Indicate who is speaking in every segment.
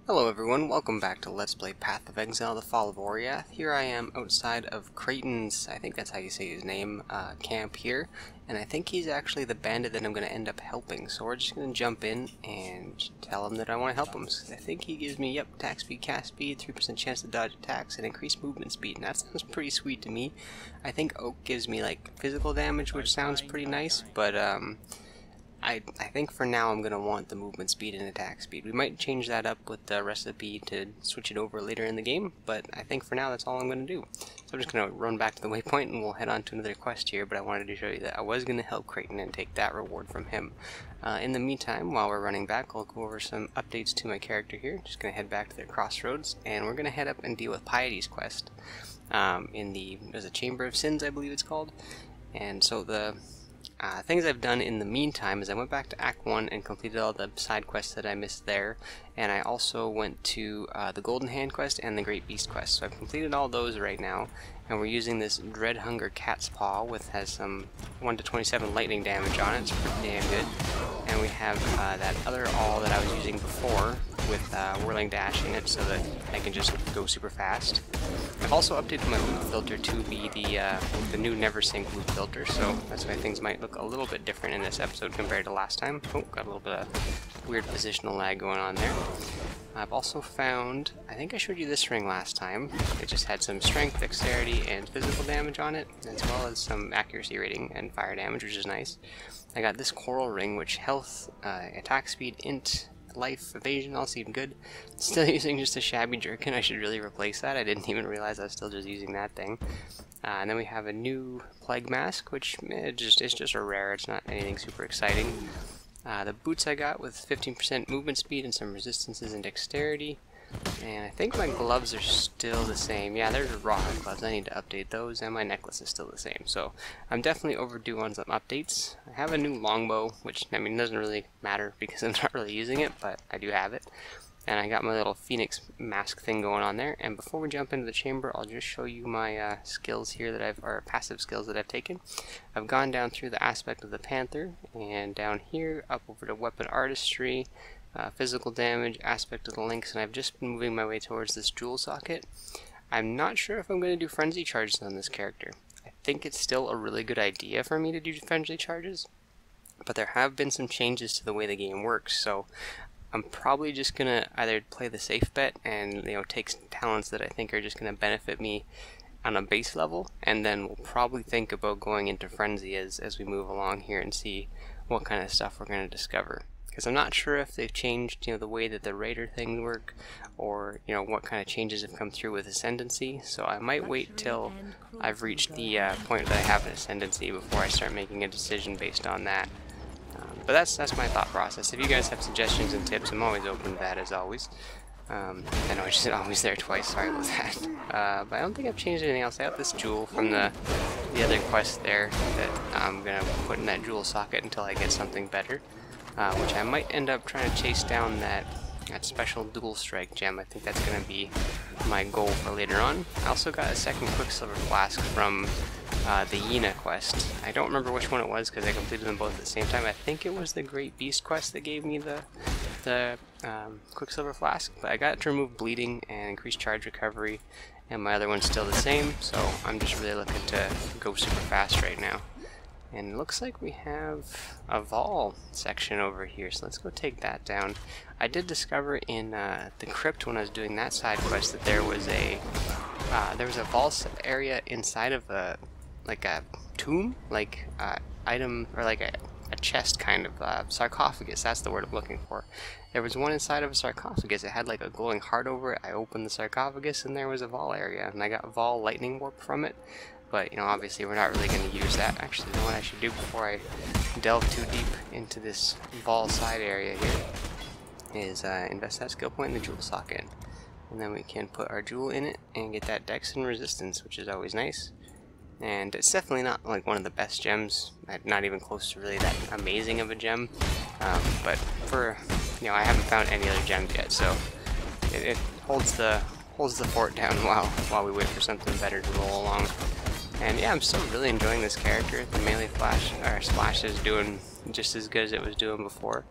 Speaker 1: Hello everyone, welcome back to Let's Play Path of Exile, the Fall of Oriath. Here I am outside of Creighton's, I think that's how you say his name, camp here. And I think he's actually the bandit that I'm going to end up helping. So we're just going to jump in and tell him that I want to help him. So I think he gives me, attack speed, cast speed, 3% chance to dodge attacks, and increased movement speed. And that sounds pretty sweet to me. I think Oak gives me like physical damage, which sounds pretty nice, but I think for now I'm going to want the movement speed and attack speed. We might change that up with the recipe to switch it over later in the game, but I think for now that's all I'm going to do. So I'm just going to run back to the waypoint and we'll head on to another quest here, but I wanted to show you that I was going to help Creighton and take that reward from him. In the meantime, while we're running back, I'll go over some updates to my character here. Just going to head back to the crossroads, and we're going to head up and deal with Piety's quest there's a Chamber of Sins, I believe it's called. And so the things I've done in the meantime is I went back to Act 1 and completed all the side quests that I missed there, and I also went to the Golden Hand quest and the Great Beast quest. So I've completed all those right now, and we're using this Dread Hunger Cat's Paw, with has some 1 to 27 lightning damage on it. It's pretty damn good. And we have that other all that I was using before with Whirling Dash in it, so that I can just go super fast. I've also updated my loot filter to be the new Never Sink loot filter, so that's why things might look a little bit different in this episode compared to last time. Oh, got a little bit of weird positional lag going on there. I've also found, I think I showed you this ring last time. It just had some strength, dexterity, and physical damage on it, as well as some accuracy rating and fire damage, which is nice. I got this coral ring, which health, attack speed, int, life, evasion, all seem good. Still using just a shabby jerkin. I should really replace that. I didn't even realize I was still just using that thing. And then we have a new plague mask, which it's just a rare. It's not anything super exciting. The boots I got with 15% movement speed and some resistances and dexterity. And I think my gloves are still the same. Yeah, they're raw gloves. I need to update those, and my necklace is still the same. So I'm definitely overdue on some updates. I have a new longbow, which, I mean, doesn't really matter because I'm not really using it, but I do have it. And I got my little phoenix mask thing going on there. And before we jump into the chamber, I'll just show you my skills here that or passive skills that I've taken. I've gone down through the aspect of the panther, and down here up over to weapon artistry, physical damage, aspect of the lynx, and I've just been moving my way towards this jewel socket. I'm not sure if I'm going to do frenzy charges on this character. I think it's still a really good idea for me to do frenzy charges, but there have been some changes to the way the game works, so I'm probably just going to either play the safe bet and take some talents that I think are just going to benefit me on a base level, and then we'll probably think about going into frenzy as we move along here and see what kind of stuff we're going to discover. Because I'm not sure if they've changed the way that the raider things work, or what kind of changes have come through with ascendancy. So I might wait till I've reached the point that I have an ascendancy before I start making a decision based on that. But that's my thought process. If you guys have suggestions and tips, I'm always open to that, as always. I know I just said always there twice, sorry about that. But I don't think I've changed anything else. I got this jewel from the other quest there that I'm going to put in that jewel socket until I get something better. Which I might end up trying to chase down that special dual strike gem. I think that's going to be my goal for later on. I also got a second Quicksilver Flask from the Yena quest. I don't remember which one it was because I completed them both at the same time. I think it was the Great Beast quest that gave me the Quicksilver Flask, but I got it to remove bleeding and increase charge recovery, and my other one's still the same, so I'm just really looking to go super fast right now. And it looks like we have a Vol section over here, so let's go take that down. I did discover in the crypt when I was doing that side quest that there was a Vol area inside of a tomb, item, or like a chest kind of sarcophagus. That's the word I'm looking for. There was one inside of a sarcophagus. It had like a glowing heart over it. I opened the sarcophagus and there was a Vol area, and I got Vol lightning warp from it. But, obviously we're not really going to use that. Actually, you know what I should do before I delve too deep into this Vol side area here is invest that skill point in the jewel socket. And then we can put our jewel in it and get that dex and resistance, which is always nice. And it's definitely not like one of the best gems, not even close to really that amazing of a gem. But for, I haven't found any other gems yet, so it holds the fort down while we wait for something better to roll along. And yeah, I'm still really enjoying this character. The melee splash is doing just as good as it was doing before.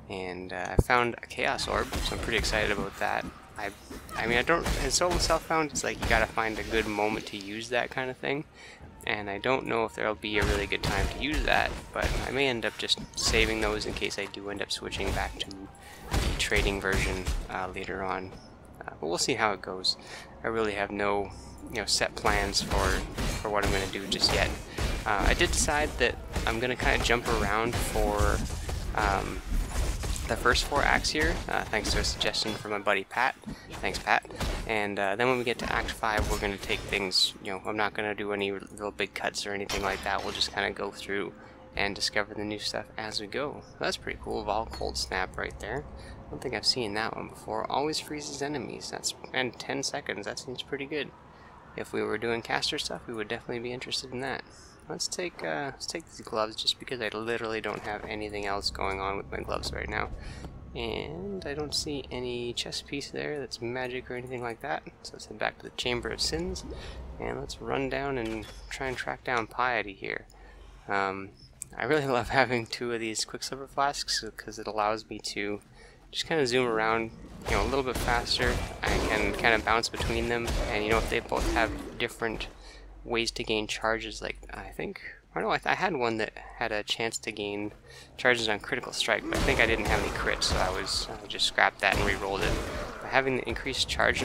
Speaker 1: And I found a Chaos Orb, so I'm pretty excited about that. I mean, I don't, in solo self-found, it's like you gotta find a good moment to use that kind of thing. And I don't know if there'll be a really good time to use that, but I may end up just saving those in case I do end up switching back to the trading version later on. But we'll see how it goes. I really have no, set plans for what I'm going to do just yet. I did decide that I'm going to kind of jump around for the first 4 acts here, thanks to a suggestion from my buddy Pat. Thanks, Pat. And then when we get to Act 5, we're going to take things, I'm not going to do any real big cuts or anything like that. We'll just kind of go through and discover the new stuff as we go. That's pretty cool. Vol Cold Snap right there. I don't think I've seen that one before. Always freezes enemies. And 10 seconds. That seems pretty good. If we were doing caster stuff, we would definitely be interested in that. Let's take these gloves just because I literally don't have anything else going on with my gloves right now. And I don't see any chest piece there that's magic or anything like that. So let's head back to the Chamber of Sins and let's run down and try and track down Piety here. I really love having 2 of these Quicksilver flasks because it allows me to just kind of zoom around, a little bit faster. I can kind of bounce between them, and if they both have different ways to gain charges, like I had one that had a chance to gain charges on critical strike, but I think I didn't have any crits, so I just scrapped that and re-rolled it. But having the increased charge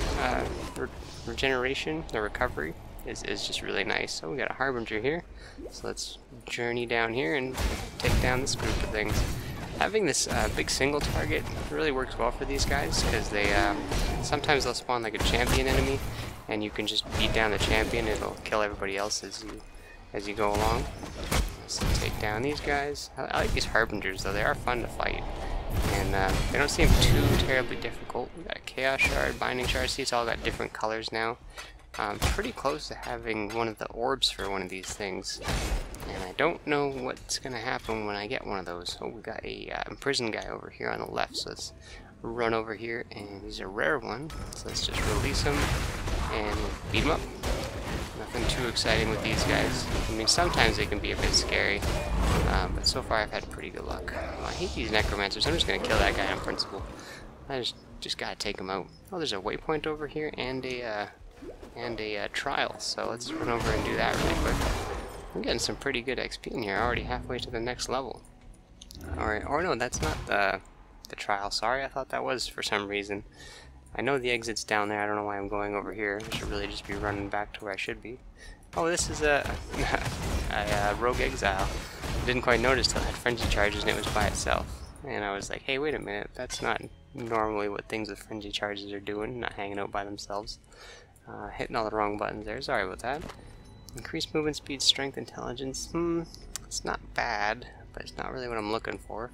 Speaker 1: regeneration, the recovery, is just really nice. So we got a Harbinger here, so let's journey down here and take down this group of things. Having this big single target really works well for these guys because they sometimes they'll spawn like a champion enemy, and you can just beat down the champion and it'll kill everybody else as you go along. Let's take down these guys. I like these Harbingers though, they are fun to fight. And they don't seem too terribly difficult. We got a Chaos Shard, Binding Shard, see it's all got different colors now. Pretty close to having one of the orbs for one of these things. And I don't know what's going to happen when I get one of those. Oh, we got a imprisoned guy over here on the left, so let's run over here, and he's a rare one. So let's just release him and beat him up. Nothing too exciting with these guys. I mean, sometimes they can be a bit scary, but so far I've had pretty good luck. Oh, I hate these necromancers. I'm just going to kill that guy on principle. I just got to take him out. Oh, there's a waypoint over here and a trial, so let's run over and do that really quick. I'm getting some pretty good XP in here, already halfway to the next level. Alright, or no, that's not the trial, sorry, I thought that was for some reason. I know the exit's down there, I don't know why I'm going over here. I should really just be running back to where I should be. Oh, this is a Rogue Exile. I didn't quite notice till I had Frenzy Charges and it was by itself. And I was like, hey, wait a minute, that's not normally what things with Frenzy Charges are doing, not hanging out by themselves. Hitting all the wrong buttons there, sorry about that. Increased movement speed, strength, intelligence. It's not bad, but it's not really what I'm looking for.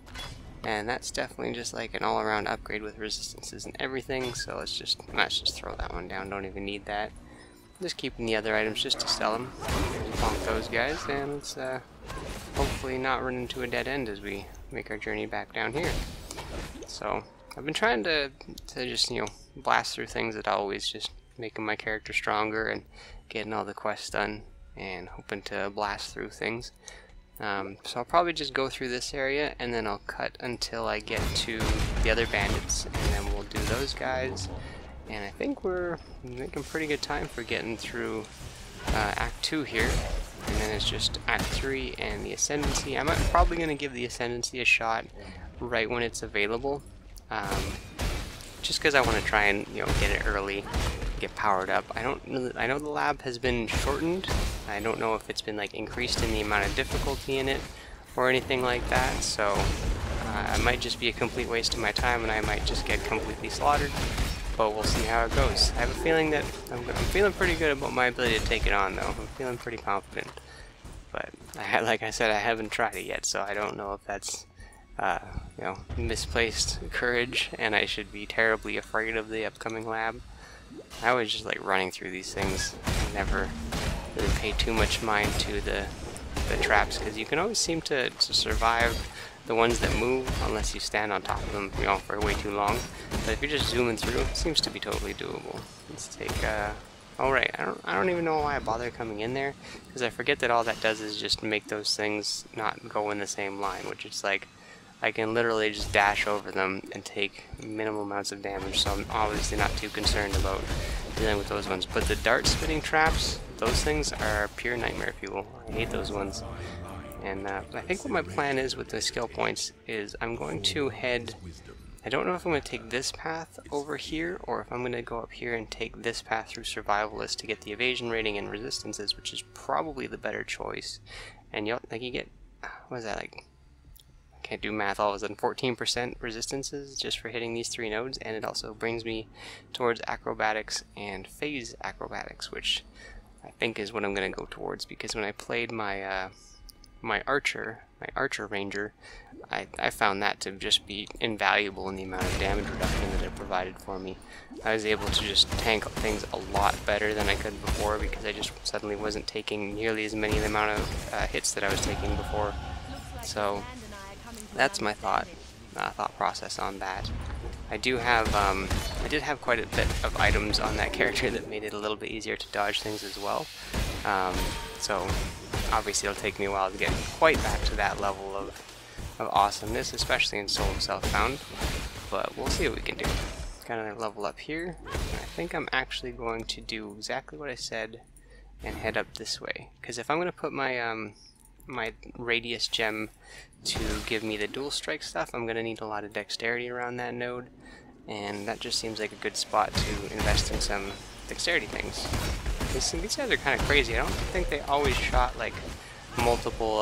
Speaker 1: And that's definitely just like an all-around upgrade with resistances and everything, so let's just throw that one down, don't even need that. Just keeping the other items just to sell them. Bonk those guys, and let's hopefully not run into a dead end as we make our journey back down here. So, I've been trying to just, blast through things that always just making my character stronger and getting all the quests done and hoping to blast through things. So I'll probably just go through this area and then I'll cut until I get to the other bandits, and then we'll do those guys. And I think we're making pretty good time for getting through Act 2 here. And then it's just Act 3 and the Ascendancy. I'm probably going to give the Ascendancy a shot right when it's available. Just because I want to try and get it early, get powered up. I know the lab has been shortened. I don't know if it's been like increased in the amount of difficulty in it or anything like that. So it might just be a complete waste of my time, and I might just get completely slaughtered. But we'll see how it goes. I have a feeling that I'm feeling pretty good about my ability to take it on, though. I'm feeling pretty confident. But like I said, I haven't tried it yet, so I don't know if that's misplaced courage, and I should be terribly afraid of the upcoming lab. I was just like running through these things. I never really pay too much mind to the traps, because you can always seem to survive the ones that move unless you stand on top of them for way too long. But if you're just zooming through, it seems to be totally doable. Let's take alright, I don't even know why I bother coming in there, because I forget that all that does is just make those things not go in the same line, which is like I can literally just dash over them and take minimal amounts of damage, so I'm obviously not too concerned about dealing with those ones. But the dart spitting traps, those things are pure nightmare fuel. I hate those ones. And I think what my plan is with the skill points is I'm going to head... I don't know if I'm going to take this path over here, or if I'm going to go up here and take this path through Survivalist to get the evasion rating and resistances, which is probably the better choice. And you get, what is that, like, I can't do math all of a sudden, 14% resistances just for hitting these 3 nodes, and it also brings me towards acrobatics and phase acrobatics, which I think is what I'm going to go towards, because when I played my my archer ranger, I found that to just be invaluable in the amount of damage reduction that it provided for me. I was able to just tank things a lot better than I could before, because I just suddenly wasn't taking nearly as many the amount of hits that I was taking before. So that's my thought process on that. I did have quite a bit of items on that character that made it a little bit easier to dodge things as well. So obviously it'll take me a while to get quite back to that level of awesomeness, especially in Soul of Southbound, but we'll see what we can do. Got another level up here, and I think I'm actually going to do exactly what I said and head up this way, because if I'm going to put my my radius gem to give me the dual strike stuff, I'm going to need a lot of dexterity around that node, and that just seems like a good spot to invest in some dexterity things. These guys are kind of crazy. I don't think they always shot like multiple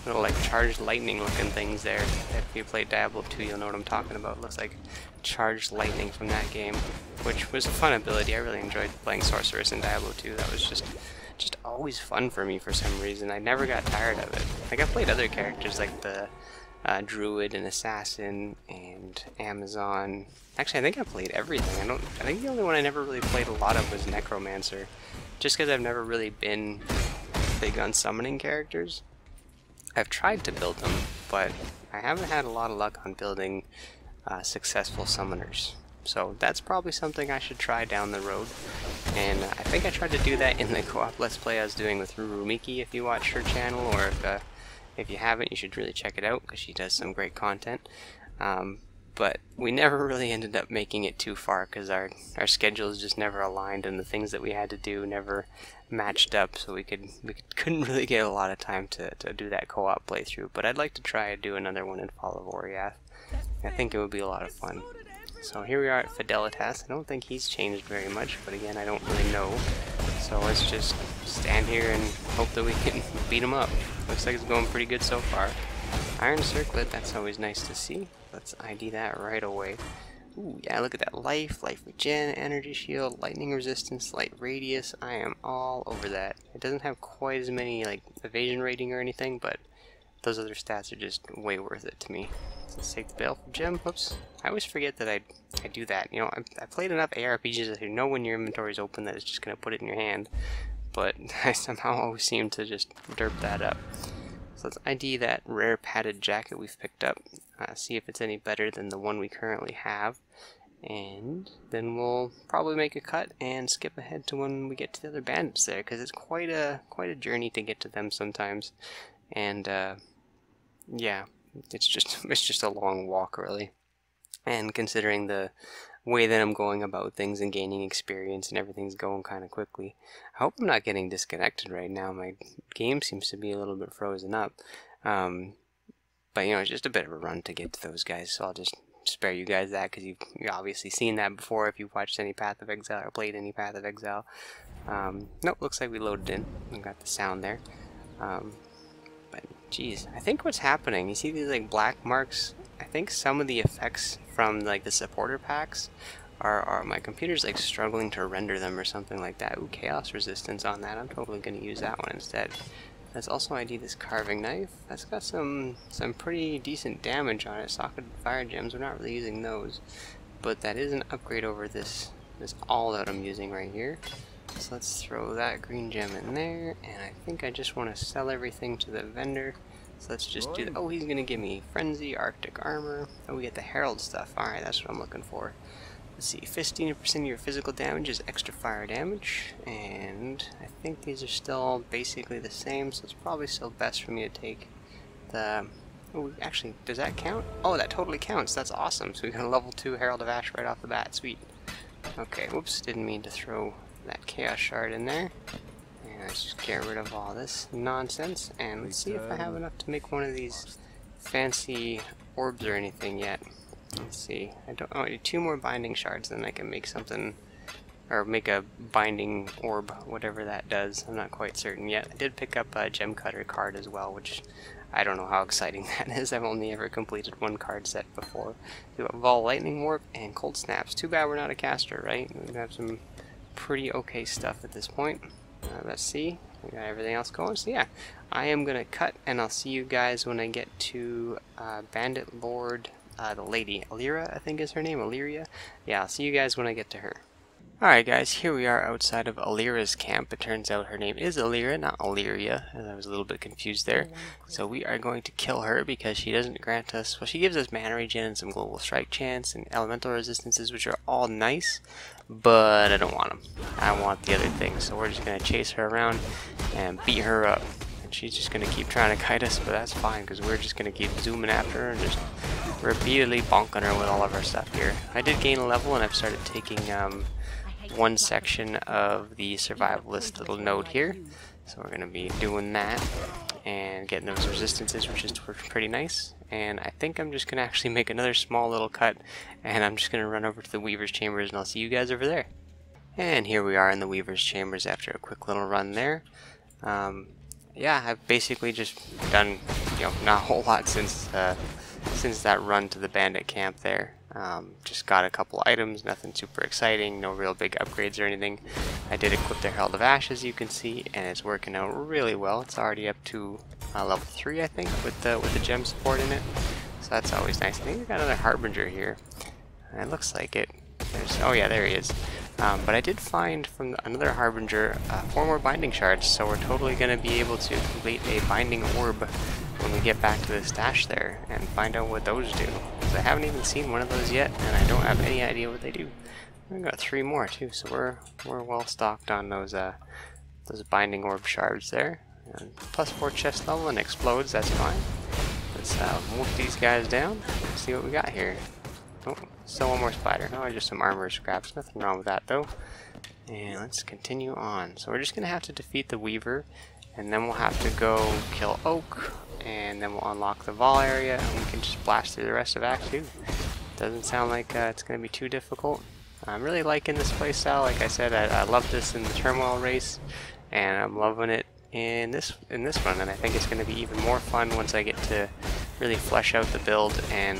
Speaker 1: little like charged lightning looking things there. If you played Diablo 2, you'll know what I'm talking about. It looks like charged lightning from that game, which was a fun ability. I really enjoyed playing Sorceress in Diablo 2. That was just always fun for me for some reason. I never got tired of it. Like, I played other characters like the Druid and Assassin and Amazon. Actually, I think I played everything. I think the only one I never really played a lot of was Necromancer, just because I've never really been big on summoning characters. I've tried to build them, but I haven't had a lot of luck on building successful summoners. So that's probably something I should try down the road. And I think I tried to do that in the co-op Let's Play I was doing with Rurumiki, if you watched her channel, or if you haven't, you should really check it out, because she does some great content. But we never really ended up making it too far, because our schedules just never aligned, and the things that we had to do never matched up, so we couldn't really get a lot of time to do that co-op playthrough. But I'd like to try to do another one in Fall of Oriath. I think it would be a lot of fun. So here we are at Fidelitas. I don't think he's changed very much, but again, I don't really know. So let's just stand here and hope that we can beat him up. Looks like it's going pretty good so far. Iron Circlet, that's always nice to see. Let's ID that right away. Ooh, yeah, look at that. Life regen, energy shield, lightning resistance, light radius. I am all over that. It doesn't have quite as many, like, evasion rating or anything, but those other stats are just way worth it to me. So let's take the Baleful Gem. Whoops. I always forget that I do that. You know, I played enough ARPGs that you know when your inventory is open that it's just going to put it in your hand, but I somehow always seem to just derp that up. So let's ID that rare padded jacket we've picked up, see if it's any better than the one we currently have, and then we'll probably make a cut and skip ahead to when we get to the other bandits there, because it's quite a journey to get to them sometimes, and yeah, it's just a long walk really. And considering the way that I'm going about things and gaining experience and everything's going kind of quickly, I hope I'm not getting disconnected right now. My game seems to be a little bit frozen up. But you know, it's just a bit of a run to get to those guys, so I'll just spare you guys that, because you've obviously seen that before if you've watched any Path of Exile or played any Path of Exile. Nope, looks like we loaded in. We got the sound there. But geez, I think what's happening, you see these like black marks? I think some of the effects from like the supporter packs are my computer's like struggling to render them or something like that. Ooh, chaos resistance on that. I'm totally going to use that one instead. Let's also ID this carving knife. That's got some pretty decent damage on it. Socketed fire gems, we're not really using those, but that is an upgrade over this all that I'm using right here. So let's throw that green gem in there, and I think I just want to sell everything to the vendor. So let's just do that. Oh, he's going to give me Frenzy, Arctic Armor. Oh, we get the Herald stuff. Alright, that's what I'm looking for. Let's see, 15% of your physical damage is extra fire damage, and I think these are still basically the same, so it's probably still best for me to take the Oh, actually, does that count? Oh, that totally counts. That's awesome. So we got a level 2 Herald of Ash right off the bat. Sweet. Okay, whoops, didn't mean to throw that Chaos Shard in there. And let's just get rid of all this nonsense. And let's see if I have enough to make one of these fancy orbs or anything yet. Let's see. I need 2 more binding shards, then I can make something, or make a binding orb, whatever that does. I'm not quite certain yet. I did pick up a Gem Cutter card as well, which I don't know how exciting that is. I've only ever completed 1 card set before. We have Vol Lightning Warp and Cold Snaps. Too bad we're not a caster, right? We have some pretty okay stuff at this point. Let's see. We got everything else going. So yeah, I am going to cut, and I'll see you guys when I get to Bandit Lord, the lady. Alira, I think is her name. Illyria. Yeah, I'll see you guys when I get to her. Alright guys, here we are outside of Alira's camp. It turns out her name is Alira, not Illyria, and I was a little bit confused there. So we are going to kill her because she doesn't grant us, well, she gives us mana regen and some global strike chance and elemental resistances, which are all nice, but I don't want them. I want the other things, so we're just going to chase her around and beat her up. And she's just going to keep trying to kite us, but that's fine because we're just going to keep zooming after her and just repeatedly bonking her with all of our stuff here. I did gain a level and I've started taking one section of the survivalist little node here, so we're going to be doing that and getting those resistances, which is pretty nice. And I think I'm just going to actually make another small little cut, and I'm just going to run over to the Weaver's Chambers, and I'll see you guys over there. And here we are in the Weaver's Chambers after a quick little run there. Yeah, I've basically just done, not a whole lot since that run to the bandit camp there. Just got a couple items, nothing super exciting, no real big upgrades or anything. I did equip the Herald of Ash, as you can see, and it's working out really well. It's already up to level 3, I think, with the gem support in it. So that's always nice. I think we got another Harbinger here. It looks like it. Oh yeah, there he is. But I did find from another Harbinger 4 more binding shards, so we're totally going to be able to complete a binding orb when we get back to the stash there and find out what those do. Because I haven't even seen one of those yet, and I don't have any idea what they do. We've got 3 more too, so we're well stocked on those binding orb shards there. And +4 chest level and explodes, that's fine. Let's move these guys down and see what we got here. Oh, still one more spider. Oh, just some armor scraps. Nothing wrong with that though. And let's continue on. So we're just gonna have to defeat the Weaver, and then we'll have to go kill Oak, and then we'll unlock the Vol area, and we can just blast through the rest of Act 2. Doesn't sound like it's gonna be too difficult. I'm really liking this playstyle. Like I said, I love this in the Turmoil race, and I'm loving it in this run, and I think it's going to be even more fun once I get to really flesh out the build and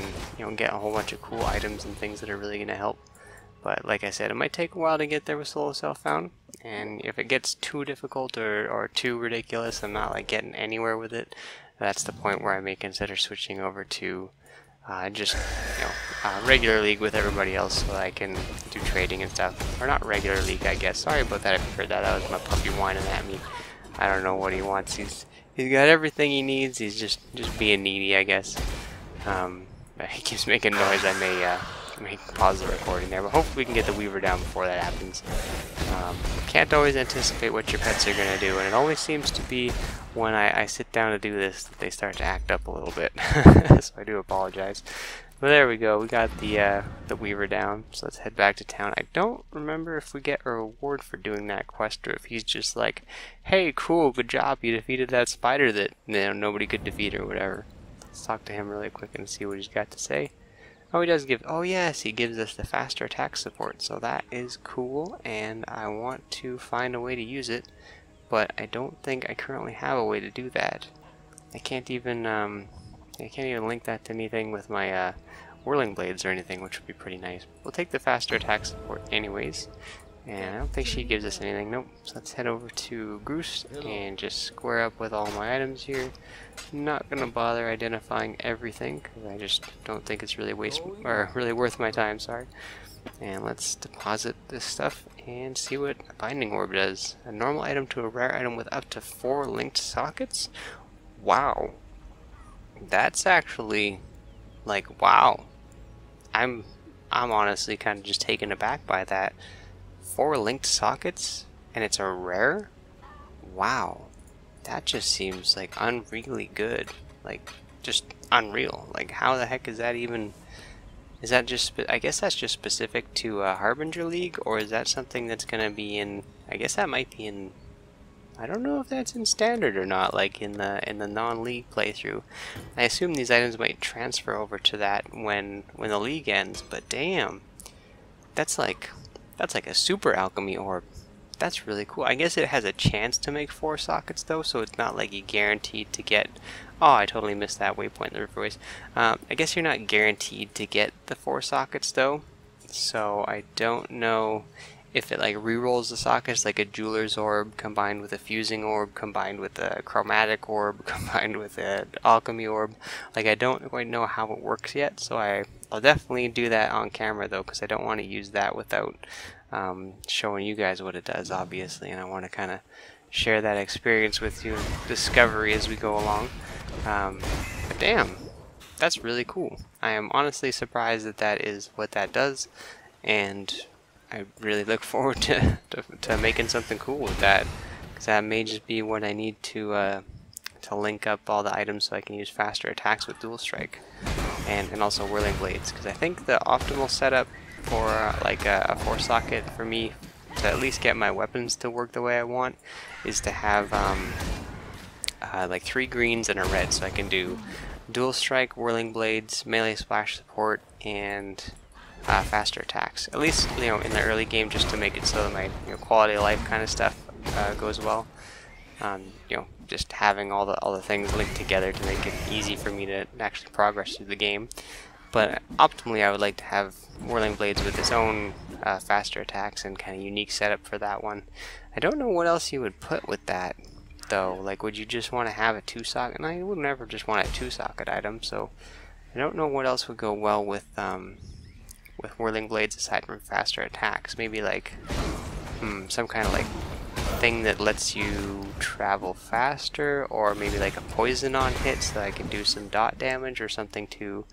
Speaker 1: get a whole bunch of cool items and things that are really going to help. But like I said, it might take a while to get there with Solo Self-Found, and if it gets too difficult or too ridiculous, I'm not like getting anywhere with it. That's the point where I may consider switching over to regular league with everybody else, so I can do trading and stuff. Or not regular league, I guess. Sorry about that if you heard that. That was my puppy whining at me. I don't know what he wants. He's got everything he needs. He's just being needy, I guess. He keeps making noise. I may pause the recording there, but hopefully we can get the Weaver down before that happens. Can't always anticipate what your pets are going to do, and it always seems to be when I sit down to do this that they start to act up a little bit. So I do apologize. But there we go. We got the Weaver down. So let's head back to town. I don't remember if we get a reward for doing that quest, or if he's just like, "Hey, cool, good job, you defeated that spider that nobody could defeat," or whatever. Let's talk to him really quick and see what he's got to say. Oh, he does give. Oh yes, he gives us the faster attack support. So that is cool, and I want to find a way to use it, but I don't think I currently have a way to do that. I can't even link that to anything with my whirling blades or anything, which would be pretty nice. We'll take the faster attack support anyways, and I don't think she gives us anything. Nope. So let's head over to Goose and just square up with all my items here. Not gonna bother identifying everything because I just don't think it's really really worth my time. Sorry. And let's deposit this stuff and see what a binding orb does. A normal item to a rare item with up to 4 linked sockets. Wow. That's actually, like, wow. I'm honestly kind of just taken aback by that. 4 linked sockets, and it's a rare? Wow. That just seems like unreally good. Like, just unreal. Like, how the heck is that even... Is that just... I guess that's just specific to Harbinger League, or is that something that's gonna be in... I guess that might be in... I don't know if that's in Standard or not, like in the non-League playthrough. I assume these items might transfer over to that when the League ends, but damn. That's like a super alchemy orb. That's really cool. I guess it has a chance to make 4 sockets though, so it's not like you're guaranteed to get... Oh, I totally missed that waypoint in the river ways. I guess you're not guaranteed to get the 4 sockets though, so I don't know if it like rerolls the sockets, like a jeweler's orb combined with a fusing orb combined with a chromatic orb combined with an alchemy orb. Like, I don't quite know how it works yet, so I'll definitely do that on camera though, because I don't want to use that without showing you guys what it does, obviously, and I want to kind of share that experience with you, discovery as we go along. But damn, that's really cool. I am honestly surprised that that is what that does, and I really look forward to making something cool with that, because that may just be what I need to link up all the items so I can use faster attacks with dual strike, and also whirling blades. Because I think the optimal setup for like a 4 socket for me to at least get my weapons to work the way I want is to have like 3 greens and a red, so I can do dual strike, whirling blades, melee splash support, and faster attacks. At least, you know, in the early game, just to make it so that my quality of life kind of stuff goes well. You know, just having all the things linked together to make it easy for me to actually progress through the game. But optimally, I would like to have whirling blades with its own faster attacks and kind of unique setup for that one. I don't know what else you would put with that though. Like, would you just want to have a 2 socket? And I would never just want a 2 socket item, so I don't know what else would go well with whirling blades aside from faster attacks. Maybe like some kind of like thing that lets you travel faster, or maybe like a poison on hit so that I can do some dot damage, or something to...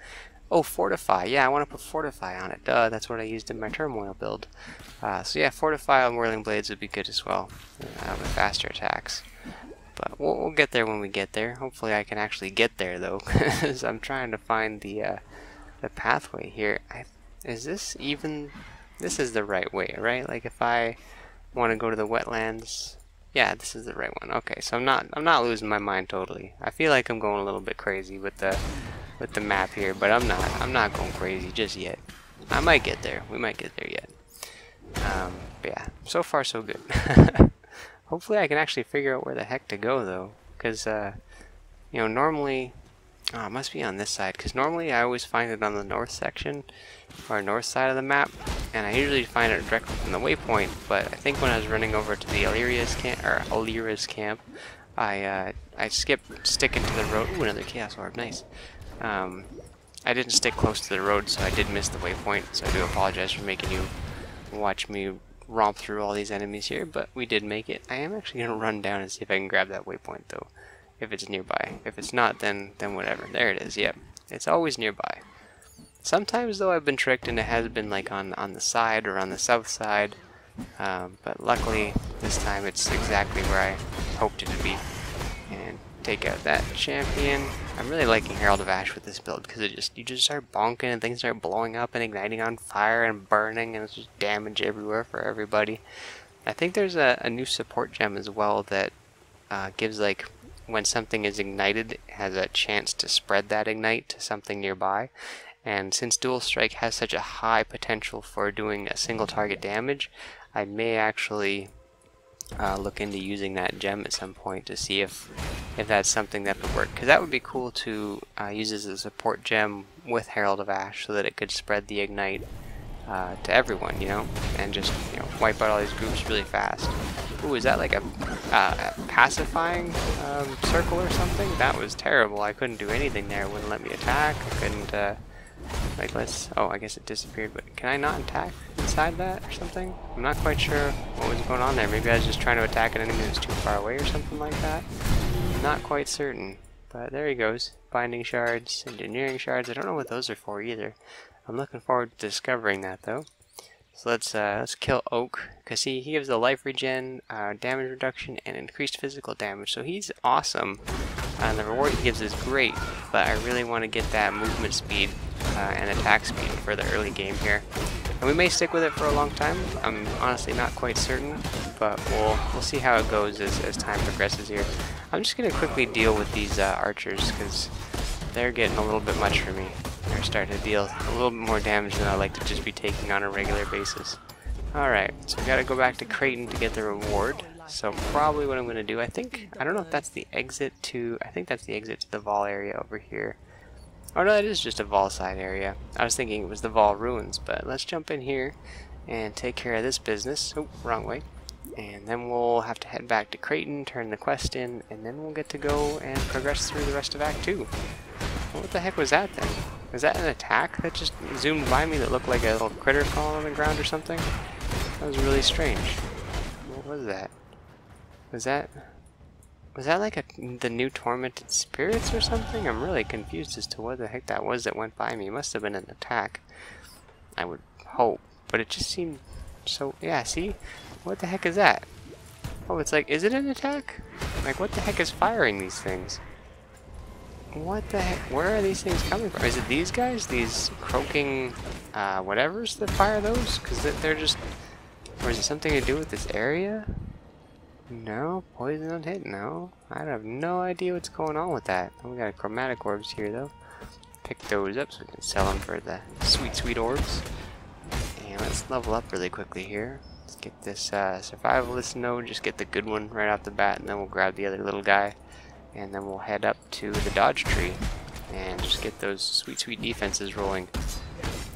Speaker 1: Oh, fortify. Yeah, I want to put fortify on it. Duh, that's what I used in my turmoil build. So yeah, fortify on whirling blades would be good as well, with faster attacks. But we'll get there when we get there. Hopefully I can actually get there though, because I'm trying to find the pathway here. Is this even... This is the right way, right? Like, if I want to go to the wetlands... Yeah, this is the right one. Okay, so I'm not losing my mind totally. I feel like I'm going a little bit crazy with the map here, but I'm not going crazy just yet. I might get there. We might get there yet. But yeah, so far so good. Hopefully I can actually figure out where the heck to go though, because you know, normally... Oh, it must be on this side, because normally I always find it on the north section, or north side of the map, and I usually find it directly from the waypoint, but I think when I was running over to the Alira's camp, I skipped sticking to the road. Ooh, another Chaos Orb, nice. I didn't stick close to the road, so I did miss the waypoint, so I do apologize for making you watch me romp through all these enemies here, but we did make it. I am actually going to run down and see if I can grab that waypoint, though. If it's nearby. If it's not, then whatever. There it is. Yep. It's always nearby. Sometimes though I've been tricked and it has been like on the side or on the south side. But luckily this time it's exactly where I hoped it to be. And take out that champion. I'm really liking Herald of Ash with this build, because you just start bonking and things start blowing up and igniting on fire and burning, and it's just damage everywhere for everybody. I think there's a new support gem as well that gives, like, when something is ignited, it has a chance to spread that ignite to something nearby. And since dual strike has such a high potential for doing a single target damage, I may actually look into using that gem at some point to see if that's something that would work. Because that would be cool to use as a support gem with Herald of Ash, so that it could spread the ignite to everyone, you know, and just, you know, wipe out all these groups really fast. Ooh, is that like a pacifying circle or something? That was terrible. I couldn't do anything there. It wouldn't let me attack. I couldn't, like, oh, I guess it disappeared, but can I not attack inside that or something? I'm not quite sure what was going on there. Maybe I was just trying to attack an enemy that was too far away or something like that. Not quite certain, but there he goes. Binding shards, engineering shards. I don't know what those are for either. I'm looking forward to discovering that though. So let's kill Oak, because he gives the life regen, damage reduction, and increased physical damage. So he's awesome and the reward he gives is great, but I really want to get that movement speed and attack speed for the early game here. And we may stick with it for a long time. I'm honestly not quite certain, but we'll see how it goes as time progresses here. I'm just going to quickly deal with these archers, because they're getting a little bit much for me. They're starting to deal a little bit more damage than I like to just be taking on a regular basis. Alright, so we gotta go back to Creighton to get the reward. So probably what I'm gonna do, I don't know if that's the exit to, I think that's the exit to the Vol area over here. Oh no, it is just a Vol side area. I was thinking it was the Vol ruins, but let's jump in here and take care of this business. Oh, wrong way. And then we'll have to head back to Creighton, turn the quest in, and then we'll get to go and progress through the rest of Act 2. What the heck was that then? Was that an attack that just zoomed by me that looked like a little critter falling on the ground or something? That was really strange. What was that? Was that like the new tormented spirits or something? I'm really confused as to what the heck that was that went by me. It must have been an attack, I would hope. But it just seemed so... Yeah, see? What the heck is that? Oh, it's like, is it an attack? Like, what the heck is firing these things? What the heck? Where are these things coming from? Is it these guys? These croaking whatevers that fire those? Because they're just... Or is it something to do with this area? No. Poison on hit? No. I have no idea what's going on with that. Oh, we got chromatic orbs here, though. Pick those up so we can sell them for the sweet, sweet orbs. And let's level up really quickly here. Let's get this survivalist node. Just get the good one right off the bat, and then we'll grab the other little guy. And then we'll head up to the dodge tree and just get those sweet, sweet defenses rolling.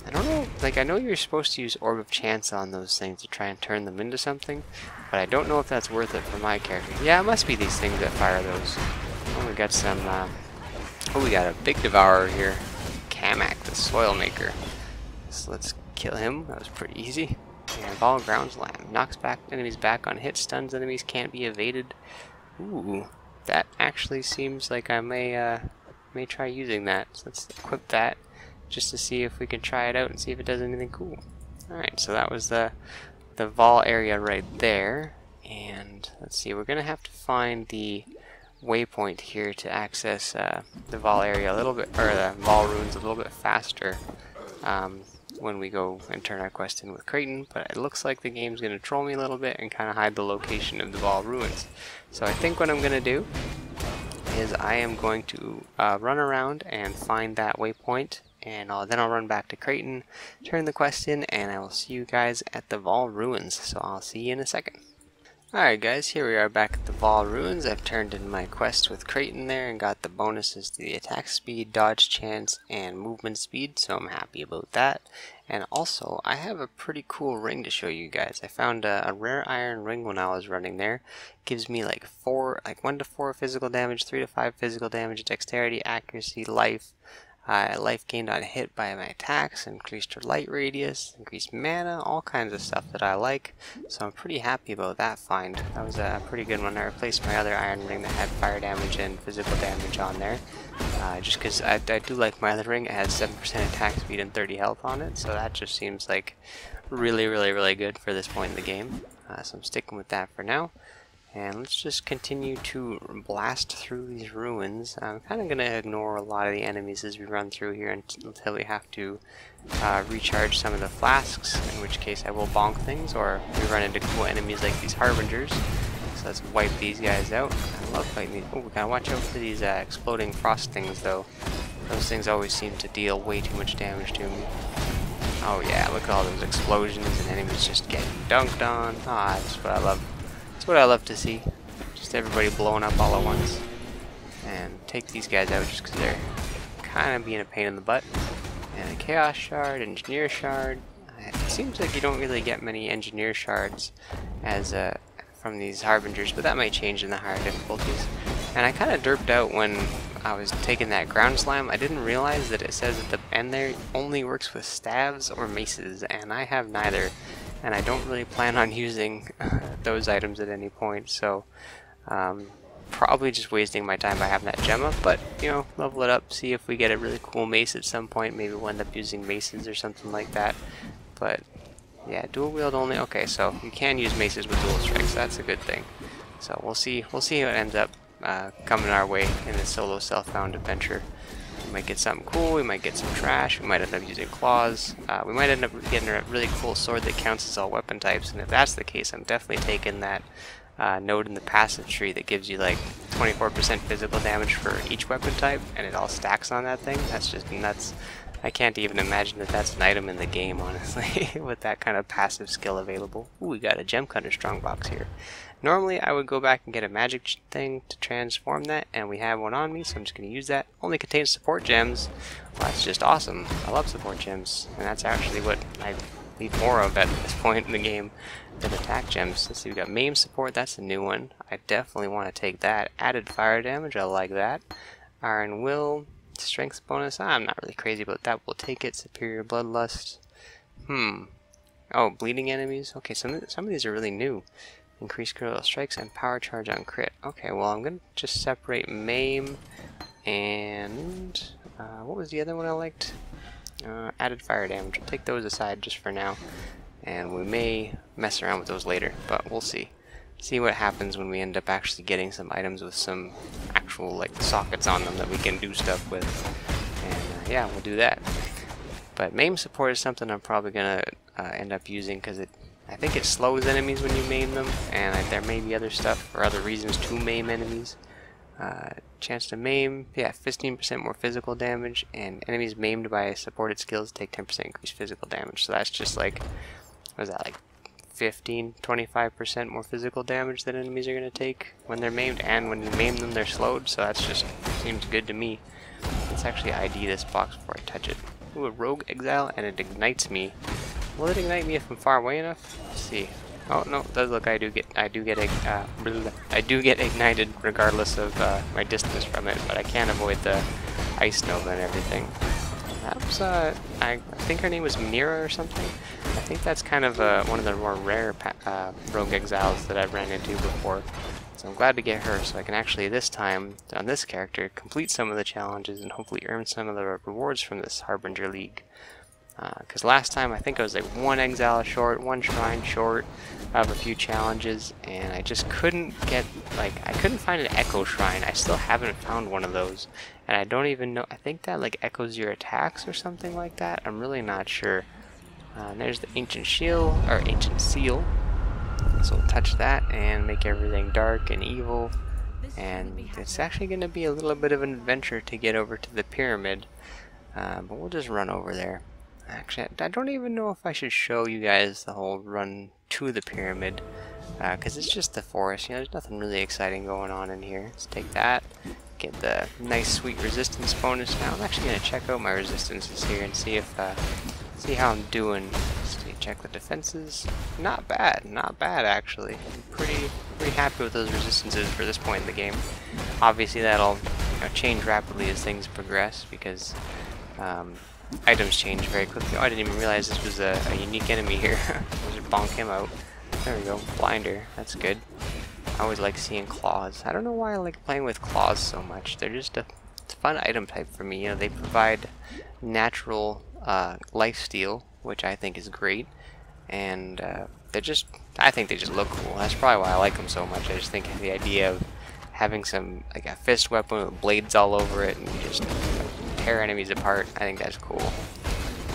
Speaker 1: I don't know, like, I know you're supposed to use Orb of Chance on those things to try and turn them into something, but I don't know if that's worth it for my character. Yeah, it must be these things that fire those. Oh, we got some, oh, we got a big devourer here. Kamak, the soil maker. So let's kill him. That was pretty easy. And Ball Ground Slam. Knocks back enemies back on hit, stuns enemies, can't be evaded. Ooh. That actually seems like I may try using that. So let's equip that just to see if we can try it out and see if it does anything cool. Alright, so that was the Vol area right there. And let's see, we're gonna have to find the waypoint here to access the Vol area a little bit, or the Vol ruins a little bit faster when we go and turn our quest in with Creighton, but it looks like the game's going to troll me a little bit and kind of hide the location of the Vol ruins. So I think what I'm going to do is I am going to run around and find that waypoint, and then I'll run back to Creighton, turn the quest in, and I will see you guys at the Vol ruins. So I'll see you in a second. Alright guys, here we are back at the Vol ruins. I've turned in my quest with Creighton there and got the bonuses to the attack speed, dodge chance, and movement speed, so I'm happy about that. And also, I have a pretty cool ring to show you guys. I found a rare iron ring when I was running there. It gives me like 1 to 4 physical damage, 3 to 5 physical damage, dexterity, accuracy, life. Life gained on hit by my attacks, increased light radius, increased mana, all kinds of stuff that I like. So I'm pretty happy about that find. That was a pretty good one. I replaced my other iron ring that had fire damage and physical damage on there. Just because I do like my other ring. It has 7% attack speed and 30 health on it, so that just seems like really good for this point in the game. So I'm sticking with that for now. And let's just continue to blast through these ruins. I'm kind of going to ignore a lot of the enemies as we run through here until we have to recharge some of the flasks, in which case I will bonk things, or we run into cool enemies like these Harbingers. So let's wipe these guys out. I love fighting these. Oh, we gotta watch out for these exploding frost things though. Those things always seem to deal way too much damage to me. Oh yeah, look at all those explosions and enemies just getting dunked on. Ah, that's what I love. That's what I love to see. Just everybody blowing up all at once. And take these guys out just because they're kind of being a pain in the butt. And a Chaos Shard, Engineer Shard. It seems like you don't really get many Engineer Shards as from these Harbingers, but that might change in the higher difficulties. And I kind of derped out when I was taking that Ground Slam. I didn't realize that it says at the end there only works with staves or maces, and I have neither. And I don't really plan on using those items at any point, so probably just wasting my time by having that gem up, but you know, level it up, see if we get a really cool mace at some point. Maybe we'll end up using maces or something like that. But yeah, dual wield only. Okay, so you can use maces with dual strikes. That's a good thing. So we'll see how it ends up. coming our way in this solo self-found adventure. We might get something cool, we might get some trash, we might end up using claws, we might end up getting a really cool sword that counts as all weapon types, and if that's the case, I'm definitely taking that node in the passive tree that gives you like 24% physical damage for each weapon type, and it all stacks on that thing. That's just nuts. I can't even imagine that that's an item in the game, honestly, with that kind of passive skill available. Ooh, we got a gem cutter strongbox here. Normally, I would go back and get a magic thing to transform that, and we have one on me, so I'm just going to use that. Only contains support gems. Well, that's just awesome. I love support gems, and that's actually what I need more of at this point in the game than attack gems. Let's see, we got maim support. That's a new one. I definitely want to take that. Added fire damage. I like that. Iron will. Strength bonus. I'm not really crazy about that. We'll take it. Superior bloodlust. Oh, bleeding enemies. Okay, some of these are really new. Increase critical strikes and power charge on crit. Okay, well I'm gonna just separate maim and what was the other one I liked? Added fire damage. I'll take those aside just for now, and we may mess around with those later, but we'll see. See what happens when we end up actually getting some items with some actual like sockets on them that we can do stuff with, and yeah, we'll do that. But maim support is something I'm probably gonna end up using because I think it slows enemies when you maim them, and there may be other stuff or other reasons to maim enemies. Chance to maim, yeah, 15% more physical damage, and enemies maimed by supported skills take 10% increased physical damage. So that's just like, what is that, like 25% more physical damage that enemies are going to take when they're maimed, and when you maim them they're slowed, so that's just seems good to me. Let's actually ID this box before I touch it. Ooh, a rogue exile, and it ignites me. Will it ignite me if I'm far away enough? Let's see. Oh no, it does look I do get ignited regardless of my distance from it, but I can't avoid the ice nova and everything. That was I think her name was Mira or something. I think that's kind of one of the more rare rogue exiles that I've ran into before. So I'm glad to get her, so I can actually this time on this character complete some of the challenges and hopefully earn some of the rewards from this Harbinger League. Because last time I think I was like one exile short, one shrine short of a few challenges, and I just couldn't get, like, I couldn't find an echo shrine. I still haven't found one of those, and I don't even know, I think that like echoes your attacks or something like that. I'm really not sure. And there's the ancient shield, or ancient seal. So we'll touch that and make everything dark and evil, and it's actually going to be a little bit of an adventure to get over to the pyramid, but we'll just run over there. Actually, I don't even know if I should show you guys the whole run to the pyramid, because it's just the forest. You know, there's nothing really exciting going on in here. Let's take that, get the nice sweet resistance bonus. Now I'm actually going to check out my resistances here and see if see how I'm doing. Let's see, check the defenses. Not bad actually. I'm pretty happy with those resistances for this point in the game. Obviously that'll, you know, change rapidly as things progress, because items change very quickly. Oh, I didn't even realize this was a unique enemy here. I'll just bonk him out. There we go. Blinder. That's good. I always like seeing claws. I don't know why I like playing with claws so much. They're just a fun item type for me. You know, they provide natural lifesteal, which I think is great. And they're just, I think they just look cool. That's probably why I like them so much. I just think the idea of having some, like a fist weapon with blades all over it and just, you know, tear enemies apart, I think that's cool.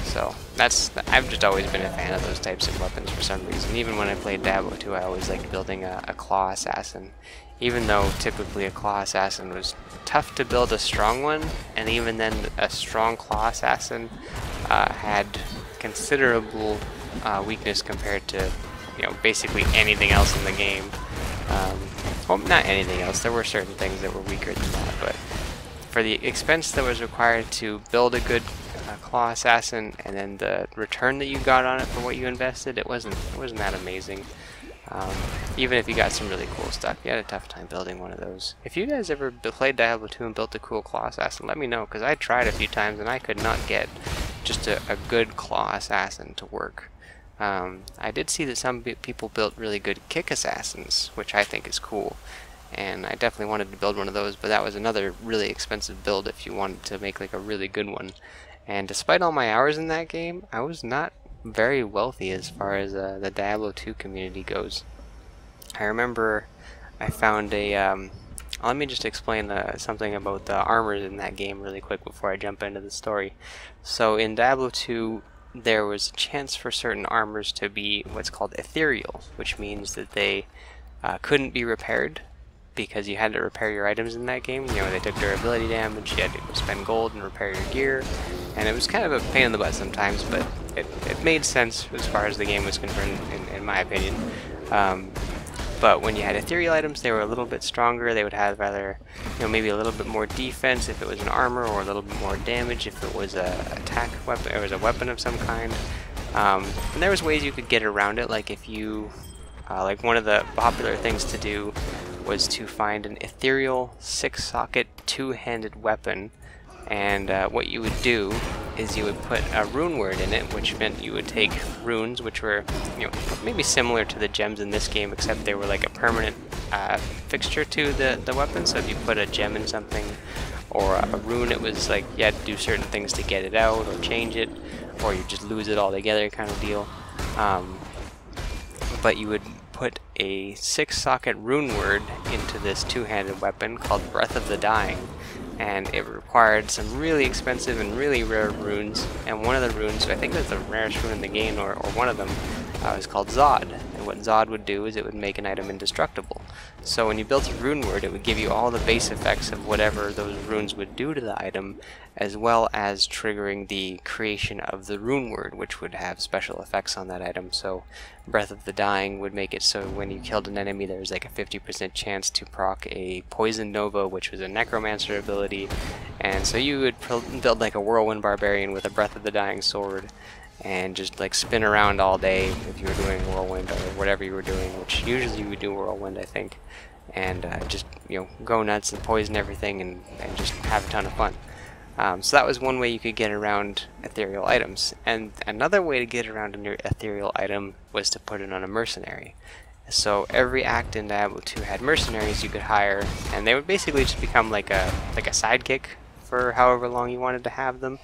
Speaker 1: So I've just always been a fan of those types of weapons for some reason. Even when I played Diablo 2, I always liked building a claw assassin. Even though typically a claw assassin was tough to build a strong one, and even then a strong claw assassin had considerable weakness compared to, you know, basically anything else in the game. Well, not anything else. There were certain things that were weaker than that, but for the expense that was required to build a good claw assassin, and then the return that you got on it for what you invested, it wasn't that amazing. Even if you got some really cool stuff, you had a tough time building one of those. If you guys ever played Diablo 2 and built a cool claw assassin, let me know, because I tried a few times and I could not get just a good claw assassin to work. I did see that some people built really good kick assassins, which I think is cool, and I definitely wanted to build one of those, but that was another really expensive build if you wanted to make like a really good one. And despite all my hours in that game, I was not very wealthy as far as the Diablo 2 community goes. I remember I found a let me just explain something about the armors in that game really quick before I jump into the story. So in Diablo 2, there was a chance for certain armors to be what's called ethereal, which means that they couldn't be repaired, because you had to repair your items in that game. You know, they took durability damage, you had to spend gold and repair your gear, and it was kind of a pain in the butt sometimes, but it made sense as far as the game was concerned, in my opinion. But when you had ethereal items, they were a little bit stronger. They would have either, you know, maybe a little bit more defense if it was an armor, or a little bit more damage if it was a attack weapon, or it was a weapon of some kind. And there was ways you could get around it, like if you, like one of the popular things to do was to find an ethereal 6-socket 2-handed weapon, and what you would do is you would put a rune word in it, which meant you would take runes, which were, you know, maybe similar to the gems in this game, except they were like a permanent fixture to the weapon. So if you put a gem in something or a rune, it was like you had to do certain things to get it out or change it, or you just lose it altogether kind of deal. But you would put a 6-socket rune word into this 2-handed weapon called Breath of the Dying, and it required some really expensive and really rare runes, and one of the runes, I think that's the rarest rune in the game, or one of them, was called Zod. And what Zod would do is it would make an item indestructible. So when you built a rune word, it would give you all the base effects of whatever those runes would do to the item, as well as triggering the creation of the rune word, which would have special effects on that item. So Breath of the Dying would make it so when you killed an enemy, there was like a 50% chance to proc a Poison Nova, which was a Necromancer ability. And so you would build like a Whirlwind Barbarian with a Breath of the Dying sword, and just like spin around all day if you were doing Whirlwind or whatever you were doing, which usually you would do Whirlwind, I think, and just, you know, go nuts and poison everything and just have a ton of fun. So that was one way you could get around ethereal items, and another way to get around an ethereal item was to put it on a mercenary. So every act in Diablo 2 had mercenaries you could hire, and they would basically just become like a sidekick for however long you wanted to have them.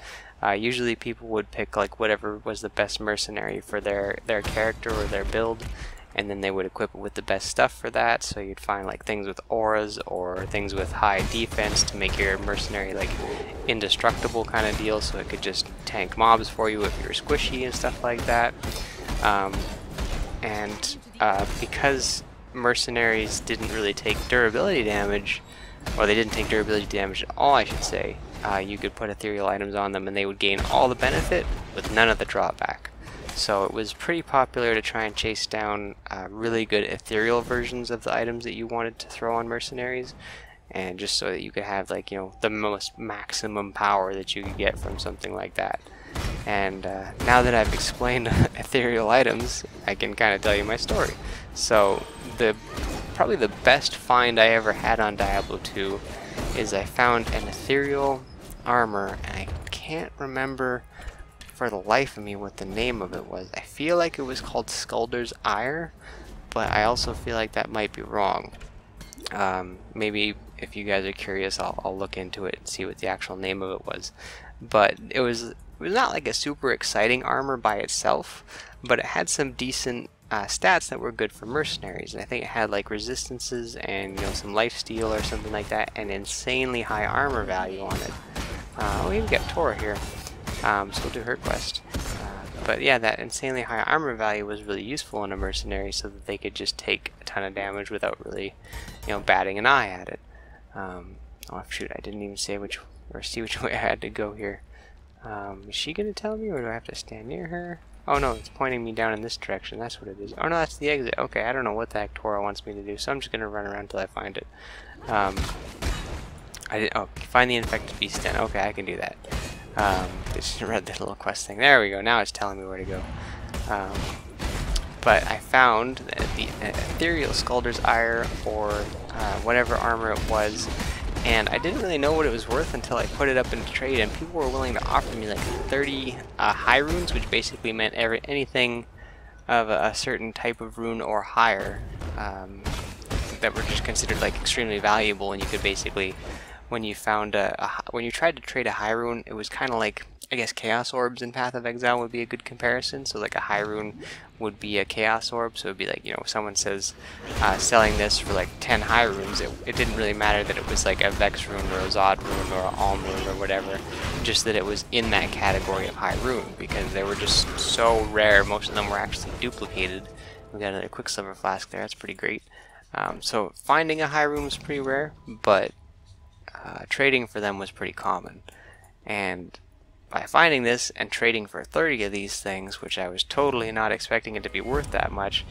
Speaker 1: Usually people would pick like whatever was the best mercenary for their character or their build, and then they would equip it with the best stuff for that. So you'd find like things with auras or things with high defense to make your mercenary like indestructible kind of deal, so it could just tank mobs for you if you're squishy and stuff like that. Because mercenaries didn't really take durability damage, or they didn't take durability damage at all, I should say, you could put ethereal items on them and they would gain all the benefit with none of the drawback. So it was pretty popular to try and chase down really good ethereal versions of the items that you wanted to throw on mercenaries, and just so that you could have, like, you know, the most maximum power that you could get from something like that. And now that I've explained ethereal items, I can kind of tell you my story. So probably the best find I ever had on Diablo 2 is I found an ethereal armor, and I can't remember for the life of me what the name of it was. I feel like it was called Skulder's Ire, but I also feel like that might be wrong. Maybe if you guys are curious, I'll look into it and see what the actual name of it was. But it was not like a super exciting armor by itself, but it had some decent stats that were good for mercenaries. And I think it had like resistances and, you know, some lifesteal or something like that, and insanely high armor value on it. Oh, we've got Tora here, so we'll do her quest. But yeah, that insanely high armor value was really useful in a mercenary, so that they could just take a ton of damage without really, you know, batting an eye at it. Oh shoot, I didn't even say see which way I had to go here. Is she gonna tell me, or do I have to stand near her? Oh no, it's pointing me down in this direction, that's what it is. Oh no, that's the exit. Okay, I don't know what the heck Tora wants me to do, so I'm just gonna run around until I find it. Find the infected beast den. Okay, I can do that. Just read the little quest thing. There we go, now it's telling me where to go. But I found the ethereal Skulder's Ire, or whatever armor it was, and I didn't really know what it was worth until I put it up into trade, and people were willing to offer me like 30 high runes, which basically meant anything of a certain type of rune or higher, that were just considered like extremely valuable. And you could basically, when you found when you tried to trade a high rune, it was kind of like I guess Chaos Orbs in Path of Exile would be a good comparison. So like a high rune would be a Chaos Orb. So it would be like, you know, someone says selling this for like 10 high runes, it didn't really matter that it was like a Vex rune or a Zod rune or an Alm rune or whatever, just that it was in that category of high rune, because they were just so rare. Most of them were actually duplicated. We got another Quicksilver Flask there, that's pretty great. So finding a high rune was pretty rare, but trading for them was pretty common. And by finding this and trading for 30 of these things, which I was totally not expecting it to be worth that much,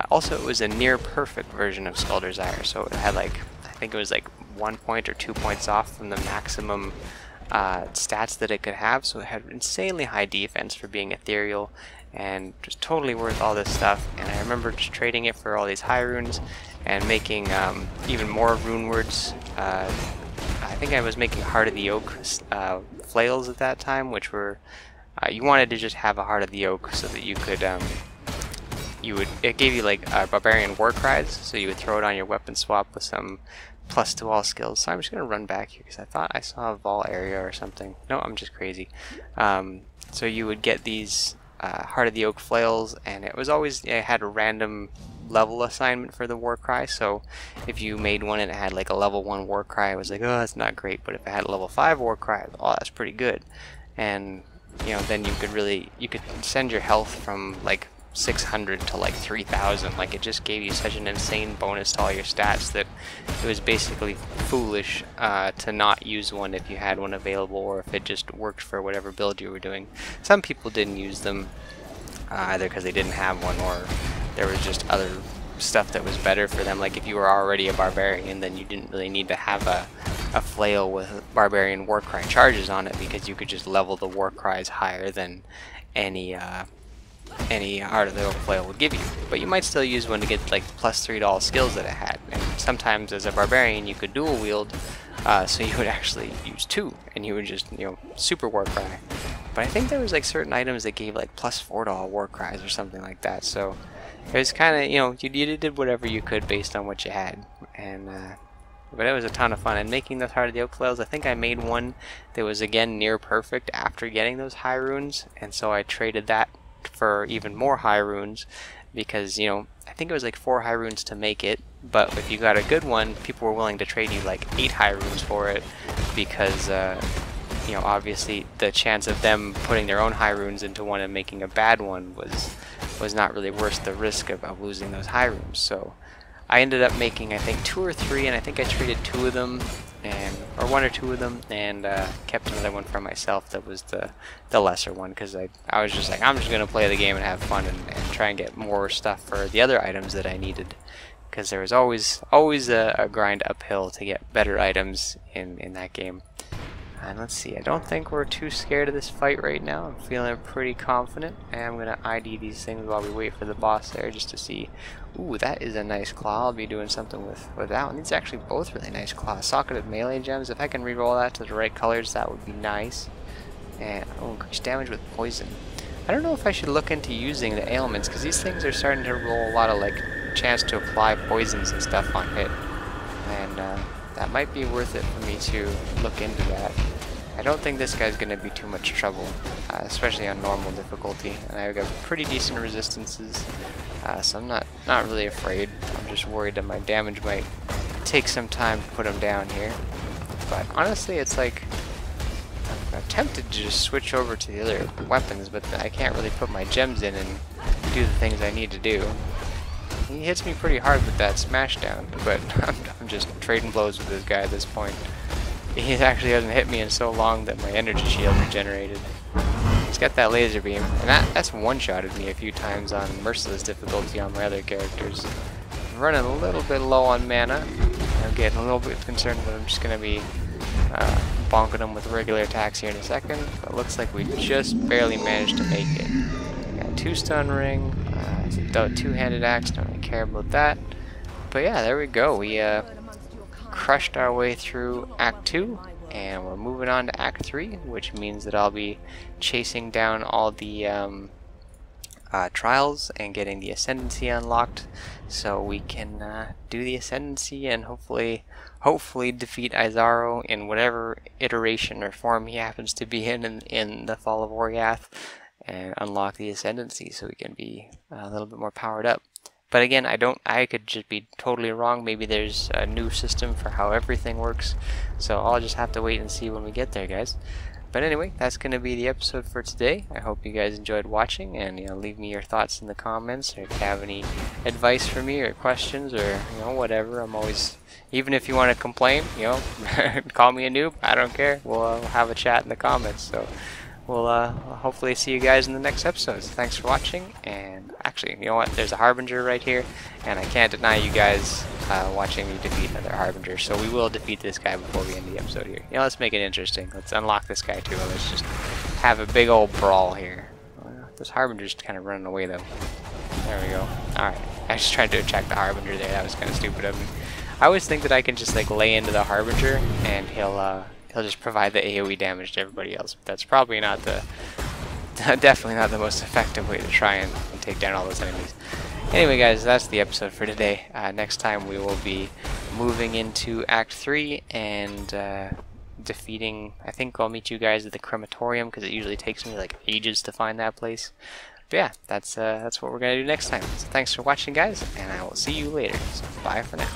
Speaker 1: also it was a near perfect version of Skull Desire, so it had like, I think it was like 1 point or 2 points off from the maximum stats that it could have, so it had insanely high defense for being ethereal, and just totally worth all this stuff. And I remember just trading it for all these high runes and making even more rune words. I think I was making Heart of the Oak flails at that time, which were you wanted to just have a Heart of the Oak so that you could it gave you like barbarian war cries, so you would throw it on your weapon swap with some plus to all skills. So I'm just gonna run back here because I thought I saw a Vol area or something. No, I'm just crazy. So you would get these Heart of the Oak flails, and it was always, it had a random level assignment for the war cry. So if you made one and it had like a level 1 war cry, it was like, oh, that's not great. But if it had a level 5 war cry, oh, that's pretty good. And you know, then you could send your health from like 600 to like 3,000. Like, it just gave you such an insane bonus to all your stats that it was basically foolish to not use one if you had one available, or if it just worked for whatever build you were doing. Some people didn't use them either because they didn't have one, or there was just other stuff that was better for them. Like if you were already a barbarian, then you didn't really need to have a flail with barbarian warcry charges on it, because you could just level the warcries higher than any Heart of the Oak flail would give you. But you might still use one to get like +3 to all skills that it had. And sometimes as a barbarian you could dual wield, so you would actually use 2 and you would just, you know, super warcry. But I think there was like certain items that gave like +4 to all warcries or something like that. So it was kind of, you know, you did whatever you could based on what you had. And but it was a ton of fun. And making those Heart of the Oak flails, I think I made one that was again near perfect after getting those high runes, and so I traded that for even more high runes, because, you know, I think it was like 4 high runes to make it, but if you got a good one, people were willing to trade you like 8 high runes for it, because you know, obviously the chance of them putting their own high runes into one and making a bad one was not really worth the risk of losing those high runes. So I ended up making, I think, 2 or 3, and I think I traded 2 of them, or 1 or 2 of them, and kept another one for myself that was the lesser one, because I was just like, I'm just going to play the game and have fun and try and get more stuff for the other items that I needed, because there was always a grind uphill to get better items in that game. And let's see, I don't think we're too scared of this fight right now. I'm feeling pretty confident, and I'm going to ID these things while we wait for the boss there, just to see. Ooh, that is a nice claw. I'll be doing something with that one. These are actually both really nice claws. Socketed melee gems. If I can reroll that to the right colors, that would be nice. And oh, increase damage with poison. I don't know if I should look into using the ailments, because these things are starting to roll a lot of like chance to apply poisons and stuff on hit. And that might be worth it for me to look into that. I don't think this guy's going to be too much trouble, especially on normal difficulty. And I've got pretty decent resistances, so I'm not really afraid. I'm just worried that my damage might take some time to put him down here. But honestly, it's like, I'm tempted to just switch over to the other weapons, but I can't really put my gems in and do the things I need to do. He hits me pretty hard with that smash down, but I'm just trading blows with this guy at this point. He actually hasn't hit me in so long that my energy shield regenerated. He's got that laser beam, and that's one-shotted me a few times on merciless difficulty on my other characters. I'm running a little bit low on mana. I'm getting a little bit concerned that I'm just going to be bonking him with regular attacks here in a second, but it looks like we just barely managed to make it. Got 2 stun ring, it's a 2-handed axe, don't really care about that. But yeah, there we go. We crushed our way through Act 2, and we're moving on to Act 3, which means that I'll be chasing down all the
Speaker 2: trials and getting the Ascendancy unlocked, so we can do the Ascendancy and hopefully defeat Izaro in whatever iteration or form he happens to be in the Fall of Oriath, and unlock the Ascendancy so we can be a little bit more powered up. But again, I could just be totally wrong. Maybe there's a new system for how everything works, so I'll just have to wait and see when we get there, guys. But anyway, that's going to be the episode for today. I hope you guys enjoyed watching, and leave me your thoughts in the comments, or if you have any advice for me or questions, or whatever. I'm always, even if you want to complain, call me a noob. I don't care. We'll have a chat in the comments. So we'll hopefully see you guys in the next episodes. Thanks for watching, and actually, you know what? There's a Harbinger right here, and I can't deny you guys watching me defeat another Harbinger. So we will defeat this guy before we end the episode here. Let's make it interesting. Let's unlock this guy too. Let's just have a big old brawl here. This Harbinger's kind of running away though. There we go. Alright. I just tried to attack the Harbinger there. That was kind of stupid of me. I always think that I can just like lay into the Harbinger and he'll just provide the AoE damage to everybody else. But that's probably not the definitely not the most effective way to try and take down all those enemies. Anyway, guys, that's the episode for today. Next time we will be moving into Act 3 and defeating, I think I'll meet you guys at the crematorium, because it usually takes me like ages to find that place. But yeah, that's what we're going to do next time. So thanks for watching, guys, and I will see you later. So bye for now.